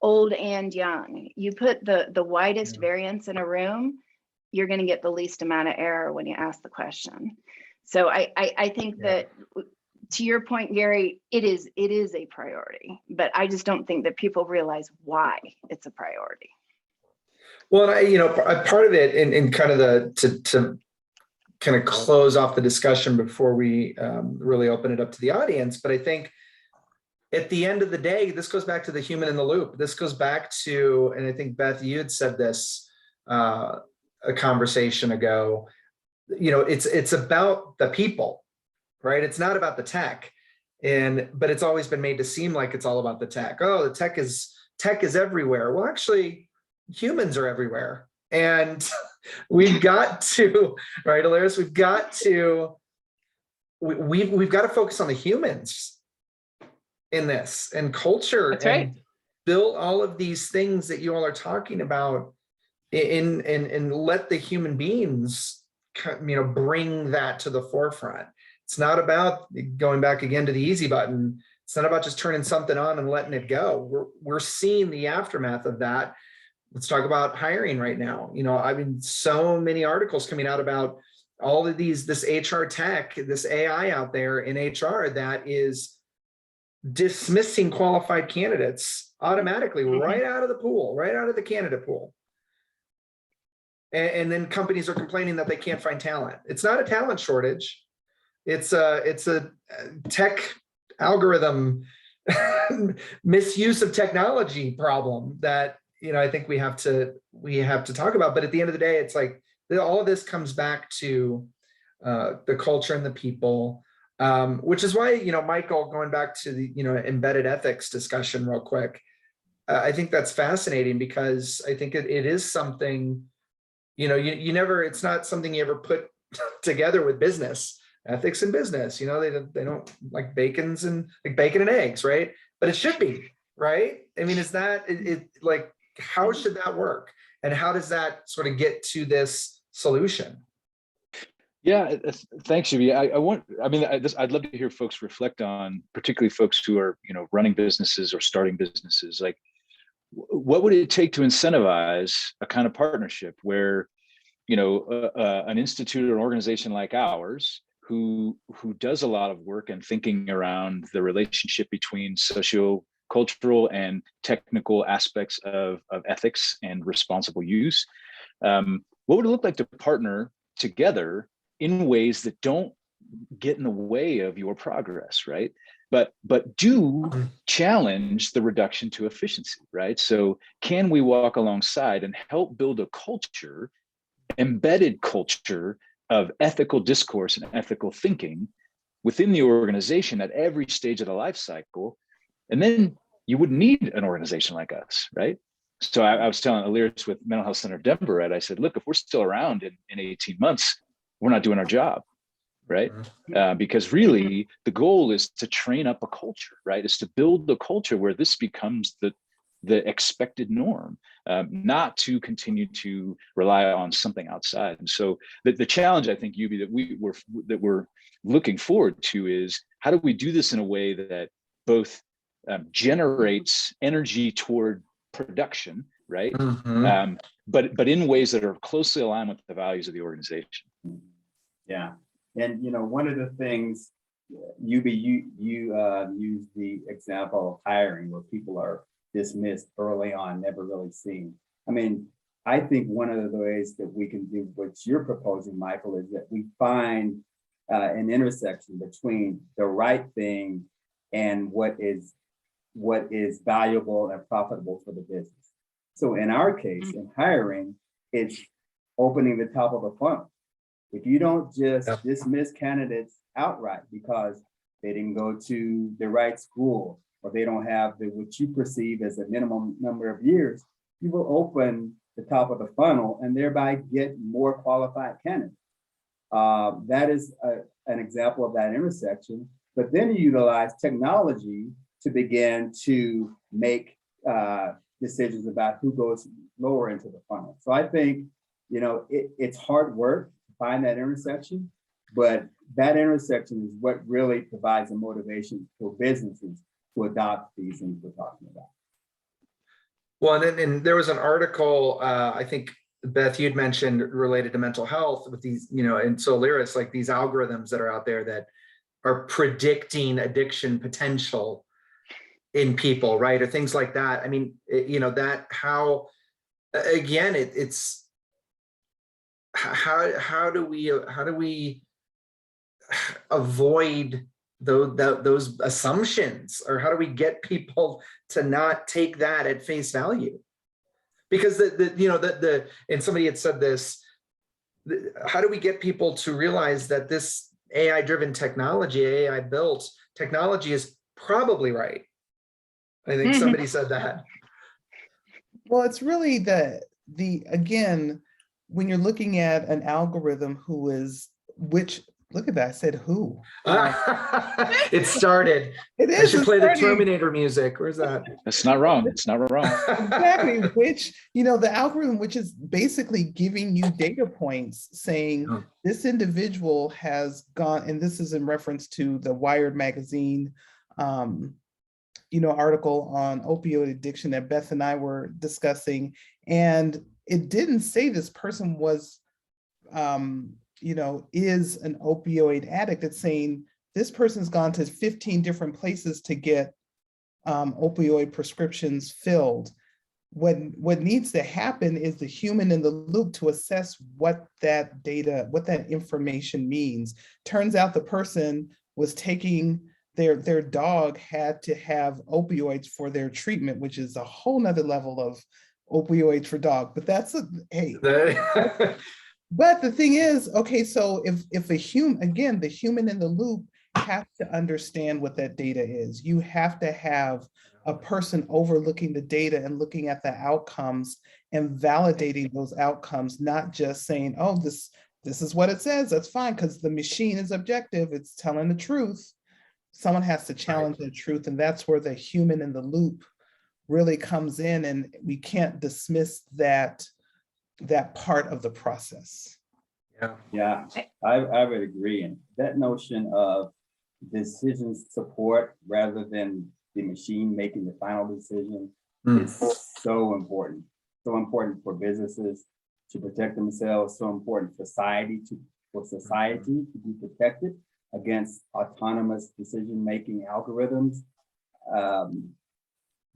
old and young. You put the widest variance in a room, you're going to get the least amount of error when you ask the question. So I think that, to your point, Gary, it is a priority, but I just don't think that people realize why it's a priority. Well, part of it, and kind of to kind of close off the discussion before we really open it up to the audience, but I think at the end of the day, this goes back to the human in the loop. This goes back to, and I think Beth, you had said this a conversation ago, it's about the people, right? It's not about the tech. But it's always been made to seem like it's all about the tech. Oh, the tech is everywhere. Well, actually, humans are everywhere. And we've got to, right, Alaris, we've got to focus on the humans. in this, and culture. That's right. And build all of these things that you all are talking about and let the human beings, bring that to the forefront. It's not about going back again to the easy button. It's not about just turning something on and letting it go. We're seeing the aftermath of that. Let's talk about hiring right now. I mean, so many articles coming out about all of this HR tech, this AI out there in HR that is dismissing qualified candidates automatically, right out of the pool, right out of the candidate pool. And then companies are complaining that they can't find talent. It's not a talent shortage. It's a tech algorithm misuse of technology problem that I think we have to talk about. But at the end of the day, it's like all of this comes back to the culture and the people, which is why Michael, going back to the embedded ethics discussion real quick, I think that's fascinating, because I think it is something you never, it's not something you ever put together with business. Ethics in business, they don't like bacon and eggs, right? But it should be, right? I mean, is that it like, how should that work? And how does that sort of get to this solution? Yeah, thanks, Yubi. I'd love to hear folks reflect on, particularly folks who are, running businesses or starting businesses. Like, what would it take to incentivize a kind of partnership where, an institute or an organization like ours, who does a lot of work and thinking around the relationship between socio-cultural and technical aspects of ethics and responsible use, what would it look like to partner together in ways that don't get in the way of your progress, right? But do challenge the reduction to efficiency, right? So can we walk alongside and help build a culture, embedded culture of ethical discourse and ethical thinking within the organization at every stage of the life cycle? And then you wouldn't need an organization like us, right? So I was telling Aliris with Mental Health Center of Denver, right? I said, look, if we're still around in 18 months, we're not doing our job, right? Because really the goal is to train up a culture, right? Is to build the culture where this becomes the expected norm, not to continue to rely on something outside. And so the challenge, I think, Yubi, that we're looking forward to is, how do we do this in a way that both generates energy toward production, right? But in ways that are closely aligned with the values of the organization. Yeah, and one of the things, Yubi, you use the example of hiring, where people are dismissed early on, never really seen. I mean, I think one of the ways that we can do what you're proposing, Michael, is that we find an intersection between the right thing and what is valuable and profitable for the business. So in our case, in hiring, it's opening the top of the funnel. If you don't just dismiss candidates outright because they didn't go to the right school, or they don't have what you perceive as a minimum number of years, you will open the top of the funnel and thereby get more qualified candidates. That is an example of that intersection. But then you utilize technology to begin to make decisions about who goes lower into the funnel. So I think, it's hard work to find that intersection, but that intersection is what really provides a motivation for businesses to adopt these things we're talking about. Well, and there was an article, I think, Beth, you'd mentioned, related to mental health with these, and so Aliris, like these algorithms that are out there that are predicting addiction potential in people, right? Or things like that. I mean, that how, again, it's how do we avoid those assumptions, or how do we get people to not take that at face value? Because and somebody had said this, how do we get people to realize that this AI driven technology, AI built technology, is probably right? I think somebody said that. Well, it's really again, when you're looking at an algorithm which Look at that. I said who. It started. It I is. should It's play the starting. Terminator music. Where's that? It's not wrong. It's not wrong. Exactly, which, the algorithm, which is basically giving you data points saying Oh. this individual has gone, and this is in reference to the Wired magazine, article on opioid addiction that Beth and I were discussing. And it didn't say this person was, is an opioid addict. It's saying this person's gone to 15 different places to get opioid prescriptions filled. What needs to happen is the human in the loop to assess what that data, what that information means. Turns out the person was taking their dog had to have opioids for their treatment, which is a whole nother level of opioids for dog. But that's but the thing is, okay, so if the human in the loop has to understand what that data is. You have to have a person overlooking the data and looking at the outcomes and validating those outcomes, not just saying, oh, this is what it says, that's fine, because the machine is objective, it's telling the truth. Someone has to challenge the truth, and that's where the human in the loop really comes in, and we can't dismiss that part of the process. Yeah, I would agree. And that notion of decision support rather than the machine making the final decision is so important. So important for businesses to protect themselves, so important for society to be protected against autonomous decision-making algorithms.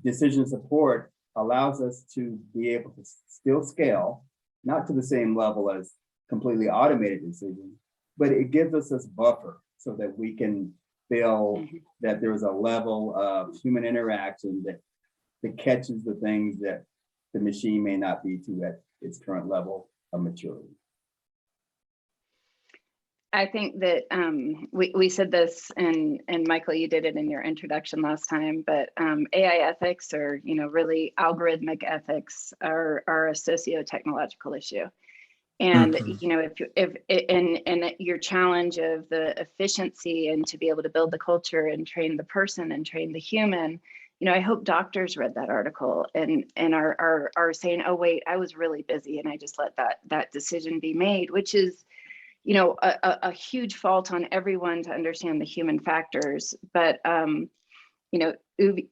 Decision support allows us to be able to still scale, not to the same level as completely automated decisions, but it gives us this buffer so that we can feel that there's a level of human interaction that catches the things that the machine may not be to at its current level of maturity. I think that we said this, and Michael, you did it in your introduction last time, but AI ethics, or really algorithmic ethics, are a socio-technological issue. And if your challenge of the efficiency and to be able to build the culture and train the person and train the human, I hope doctors read that article and are saying, oh wait, I was really busy and I just let that decision be made, which is a huge fault on everyone to understand the human factors. But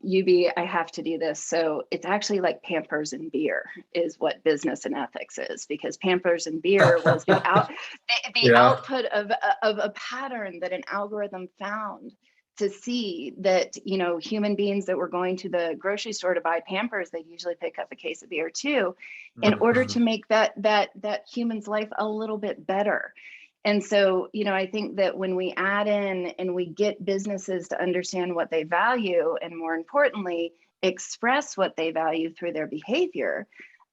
Ubi, I have to do this. So it's actually like Pampers and beer is what business and ethics is, because Pampers and beer was the output of a pattern that an algorithm found to see that, human beings that were going to the grocery store to buy Pampers, they'd usually pick up a case of beer too, in order to make that human's life a little bit better. And so, I think that when we add in and we get businesses to understand what they value, and more importantly, express what they value through their behavior,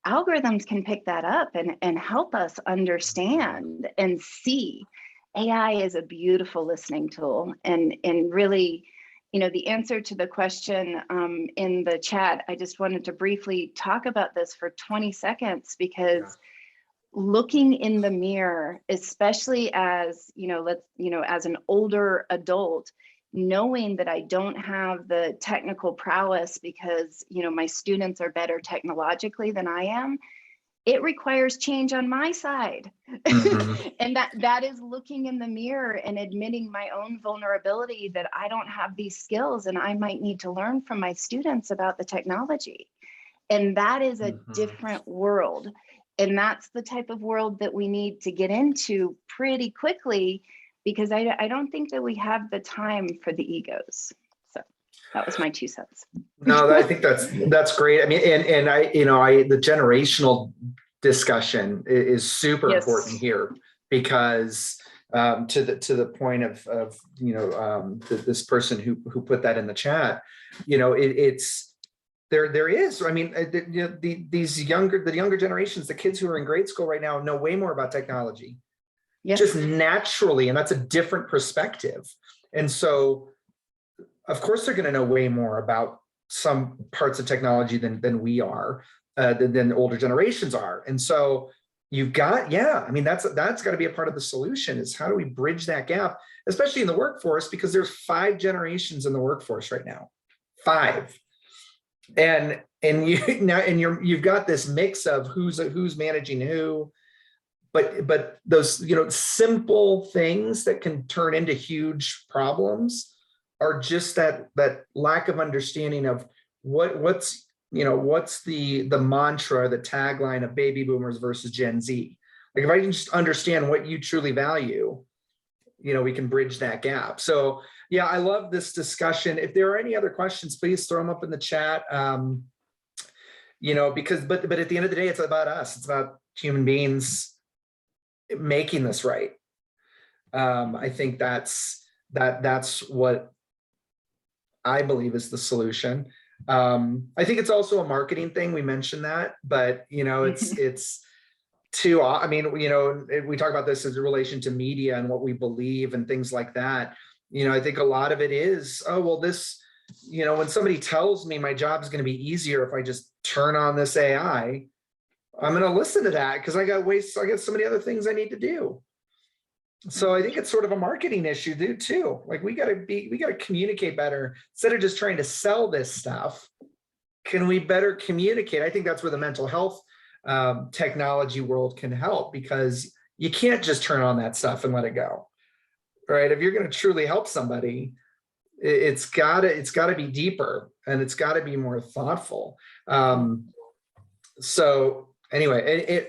algorithms can pick that up and help us understand and see. AI is a beautiful listening tool, and really, the answer to the question in the chat, I just wanted to briefly talk about this for 20 seconds, because looking in the mirror, especially as, as an older adult, knowing that I don't have the technical prowess because, my students are better technologically than I am, it requires change on my side. And that is looking in the mirror and admitting my own vulnerability, that I don't have these skills and I might need to learn from my students about the technology. And that is a different world. And that's the type of world that we need to get into pretty quickly, because I don't think that we have the time for the egos. So that was my 2 cents. No, I think that's great. I mean, and the generational discussion is super important here, because to the point of this person who put that in the chat, it's there is. I mean, the younger generations, the kids who are in grade school right now, know way more about technology, just naturally, and that's a different perspective. And so, of course, they're going to know way more about some parts of technology than we are, than older generations are. And so, you've got, yeah, I mean, that's got to be a part of the solution, is how do we bridge that gap, especially in the workforce, because there's 5 generations in the workforce right now, 5. And you now, and you've got this mix of who's managing who, but those, simple things that can turn into huge problems are just that lack of understanding of what's the mantra, the tagline of baby boomers versus Gen Z. Like, if I can just understand what you truly value, we can bridge that gap. So yeah, I love this discussion. If there are any other questions, please throw them up in the chat. Because but at the end of the day, it's about us. It's about human beings making this right. I think that's what I believe is the solution. I think it's also a marketing thing. We mentioned that, but it's too, I mean, we talk about this as a relation to media and what we believe and things like that. I think a lot of it is, oh, well, this, when somebody tells me my job is going to be easier if I just turn on this AI, I'm going to listen to that because I got so many other things I need to do. So I think it's sort of a marketing issue too. Like, we got to communicate better instead of just trying to sell this stuff. Can we better communicate? I think that's where the mental health technology world can help, because you can't just turn on that stuff and let it go, right? If you're going to truly help somebody, it's gotta be deeper, and it's got to be more thoughtful. So anyway,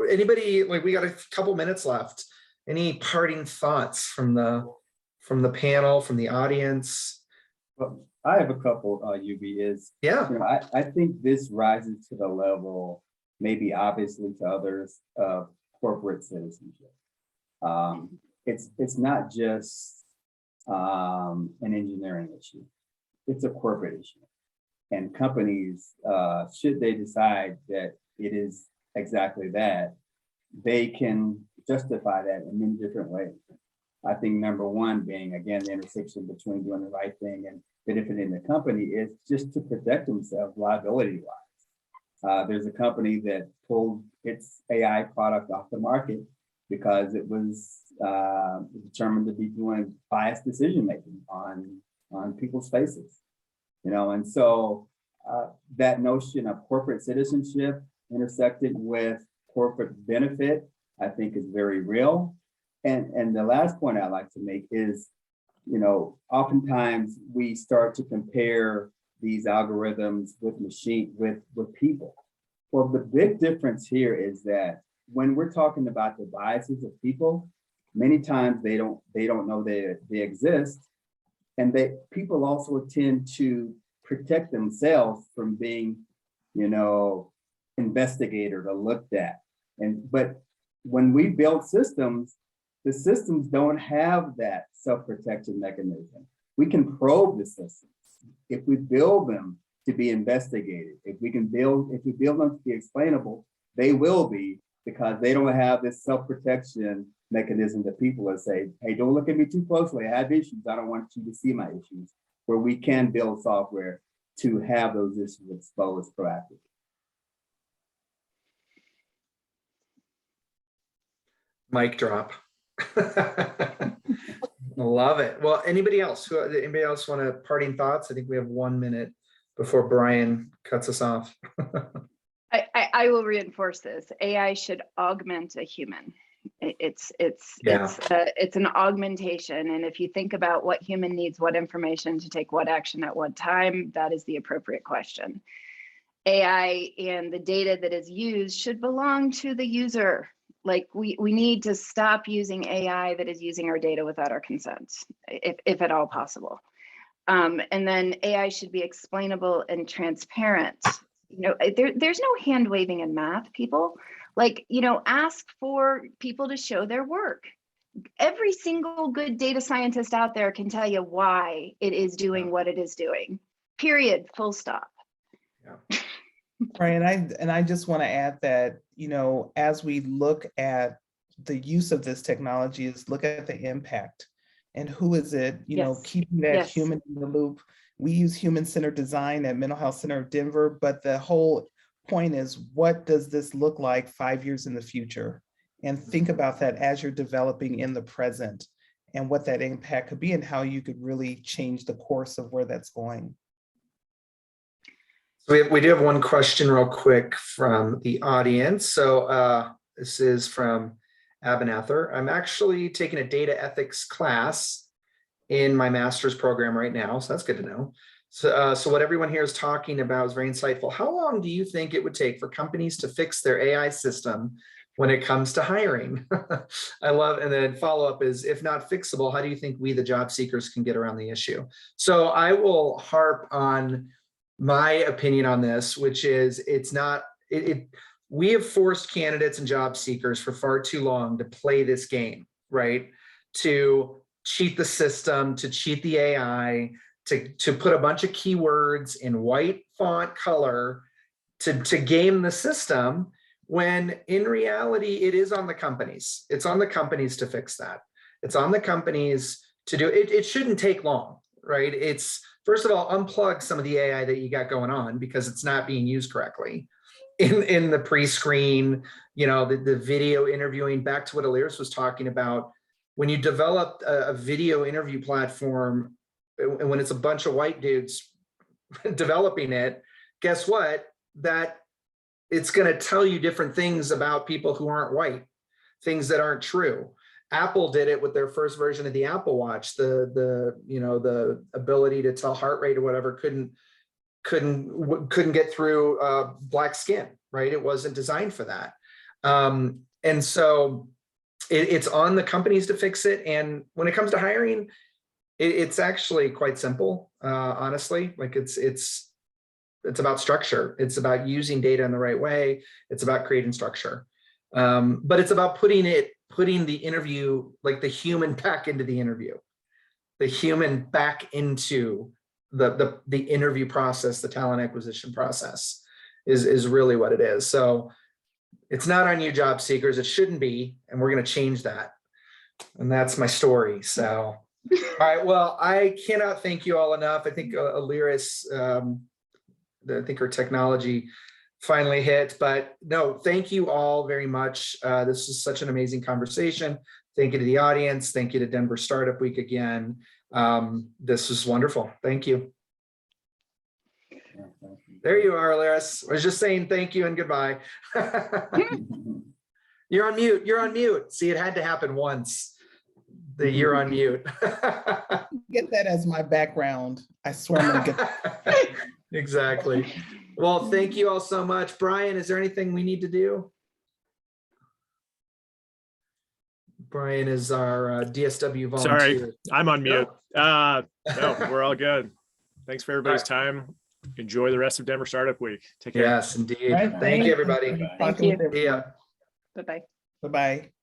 anybody, like, we got a couple minutes left. Any parting thoughts from the panel, from the audience? Well, I have a couple, UB, Yeah. I think this rises to the level, maybe obviously to others, of corporate citizenship. It's not just an engineering issue. It's a corporate issue. And companies, should they decide that it is exactly that, they can justify that in many different ways. I think number one being, again, the intersection between doing the right thing and benefiting the company is just to protect themselves liability-wise. There's a company that pulled its AI product off the market because it was determined to be doing biased decision-making on people's faces. And so that notion of corporate citizenship intersected with corporate benefit, I think, is very real. And the last point I'd like to make is, oftentimes we start to compare these algorithms with people. Well, the big difference here is that when we're talking about the biases of people, many times they don't know they exist. And people also tend to protect themselves from being, investigated or looked at. But when we build systems, the systems don't have that self-protection mechanism. We can probe the systems. If we build them to be investigated, if we build them to be explainable, they will be, because they don't have this self-protection mechanism that people will say, hey, don't look at me too closely. I have issues. I don't want you to see my issues. Where we can build software to have those issues exposed proactively. Mic drop. Love it. Well, anybody else want to parting thoughts? I think we have 1 minute before Brian cuts us off. I will reinforce this. AI should augment a human. It's an augmentation, and if you think about what human needs, what information to take what action at what time, that is the appropriate question. AI and the data that is used should belong to the user. Like, we need to stop using AI that is using our data without our consent, if at all possible. And then AI should be explainable and transparent. There's no hand waving in math, people. Like, ask for people to show their work. Every single good data scientist out there can tell you why it is doing what it is doing. Period. Full stop. Yeah. Right, and I just want to add that, as we look at the use of this technology, is look at the impact and who is it, keeping that human in the loop. We use human-centered design at Mental Health Center of Denver, but the whole point is, what does this look like 5 years in the future? And think about that as you're developing in the present and what that impact could be and how you could really change the course of where that's going. So we do have one question real quick from the audience. So this is from Abernather. I'm actually taking a data ethics class in my master's program right now, so that's good to know. So what everyone here is talking about is very insightful. How long do you think it would take for companies to fix their AI system when it comes to hiring? I love, and then follow-up is, if not fixable, how do you think we, the job seekers, can get around the issue? So I will harp on my opinion on this, which is we have forced candidates and job seekers for far too long to play this game, right? To cheat the system, to cheat the AI, to put a bunch of keywords in white font color to game the system, when in reality, it is on the companies. It's on the companies to fix that. It's on the companies to do it. It shouldn't take long, right? It's, first of all, unplug some of the AI that you got going on because it's not being used correctly. In the pre-screen, the video interviewing, back to what Aliris was talking about, when you develop a video interview platform, and when it's a bunch of white dudes developing it, guess what? That it's going to tell you different things about people who aren't white, things that aren't true. Apple did it with their first version of the Apple Watch. The ability to tell heart rate or whatever couldn't get through black skin, right? It wasn't designed for that. And so it's on the companies to fix it. And when it comes to hiring, it's actually quite simple, honestly. Like it's about structure. It's about using data in the right way. It's about creating structure. But it's about putting the interview, like the human back into the interview, the human back into the interview process, the talent acquisition process is really what it is. So it's not on you, job seekers. It shouldn't be, and we're going to change that. And that's my story. So, all right. Well, I cannot thank you all enough. I think Aliris, I think her technology finally hit, but no, thank you all very much. This is such an amazing conversation. Thank you to the audience. Thank you to Denver Startup Week again. This was wonderful. Thank you. There you are, Aliris. I was just saying thank you and goodbye. You're on mute. You're on mute. See, it had to happen once. You're on mute. Get that as my background. I swear I'm gonna get that. Exactly. Well, thank you all so much. Brian, is there anything we need to do? Brian is our DSW volunteer. Sorry, I'm on mute. No. No, we're all good. Thanks for everybody's time. Enjoy the rest of Denver Startup Week. Take care. Yes, indeed. Right, thank you, everybody. Thank you. Yeah. Bye-bye. Bye-bye.